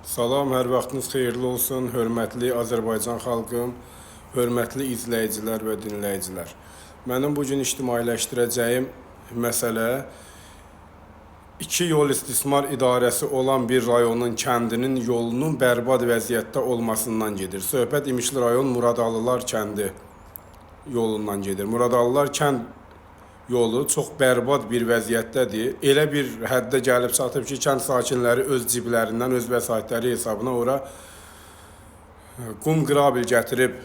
Salam, hər vaxtınız xeyirli olsun, hörmətli Azərbaycan xalqım, hörmətli izləyicilər və dinləyicilər. Mənim bugün ictimailəşdirəcəyim məsələ iki yol istismar idarəsi olan bir rayonun kəndinin yolunun bərbad vəziyyətdə olmasından gedir. Söhbət İmişli rayon Muradalılar kəndi yolundan gedir. Muradalılar kənd yolu çox bərbad bir vəziyyətdədir. Elə bir həddə gəlib çatıb ki, kənd sakinləri öz ciblərindən, öz vəsaitləri hesabına ora qum qrabil gətirib,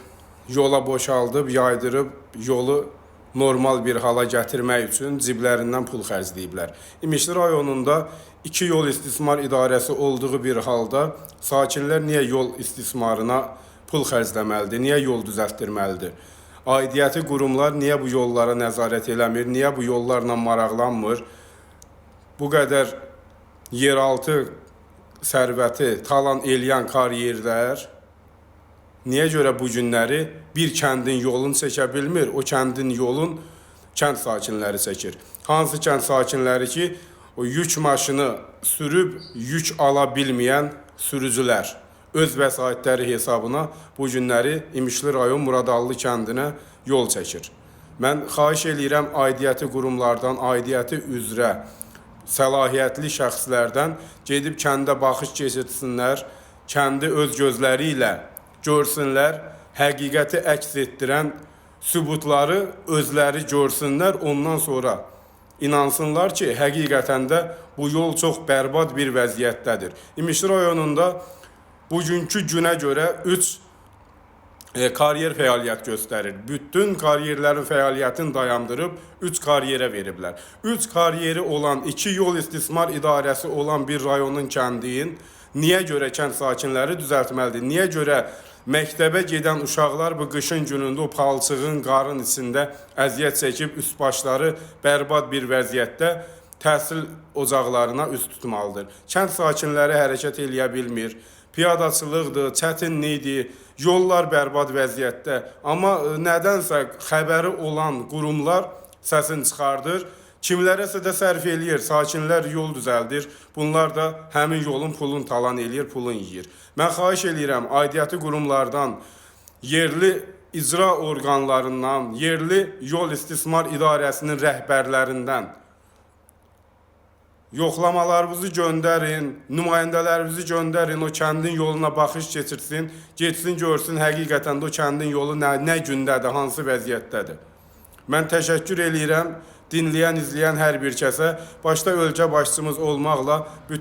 yola boşaldıb, yaydırıb, yolu normal bir hala gətirmək üçün ciblərindən pul xərcləyiblər. İmişli rayonunda iki yol istismar idarəsi olduğu bir halda sakinlər niyə yol istismarına pul xərcləməlidir, niyə yol düzəltdirməlidir? Aidiyyəti qurumlar niyə bu yollara nəzarət eləmir, niyə bu yollarla maraqlanmır? Bu qədər yeraltı sərvəti talan eləyən karyerlər niyə görə bu günləri bir kəndin yolunu çəkə bilmir, o kəndin yolun kənd sakinləri çəkir. Hansı kənd sakinləri ki, o yük maşını sürüb yük ala bilməyən sürücülər öz vəsaitləri hesabına bu günləri İmişli rayon Muradallı kəndinə yol çəkir. Mən xahiş eləyirəm aidiyyəti qurumlardan, aidiyyəti üzrə səlahiyyətli şəxslərdən gedib kəndə baxış keçirsinlər, kəndi öz gözləri ilə görsünlər, həqiqəti əks etdirən sübutları özləri görsünlər, ondan sonra inansınlar ki, həqiqətən də bu yol çox bərbad bir vəziyyətdədir. İmişli rayonunda bugünkü günə görə 3 karyer fəaliyyət göstərir. Bütün karyerlərin fəaliyyətini dayandırıb 3 karyerə veriblər. 3 karyeri olan, 2 yol istismar idarəsi olan bir rayonun kəndiyin niyə görə kənd sakinləri düzəltməlidir? Niyə görə məktəbə gedən uşaqlar bu qışın günündə o palçığın, qarın içində əziyyət çəkib üst başları bərbad bir vəziyyətdə təhsil ocaqlarına üst tutmalıdır? Kənd sakinləri hərəkət eləyə bilmir. Piyadaçılıqdır, çətinlikdir, yollar bərbad vəziyyətdə. Amma nədənsə xəbəri olan qurumlar səsini çıxardır, kimlərəsə də sərf eləyir, sakinlər yol düzəldir. Bunlar da həmin yolun pulunu talan eləyir, pulunu yiyir. Mən xahiş eləyirəm aidiyyəti qurumlardan, yerli icra orqanlarından, yerli yol istismar idarəsinin rəhbərlərindən yoxlamalarınızı göndərin, nümayəndələrinizi göndərin, o kəndin yoluna baxış keçirsin, getsin, görsün, həqiqətən də o kəndin yolu nə gündədir, hansı vəziyyətdədir. Mən təşəkkür eləyirəm dinləyən, izləyən hər bir kəsə, başda ölkə başçımız olmaqla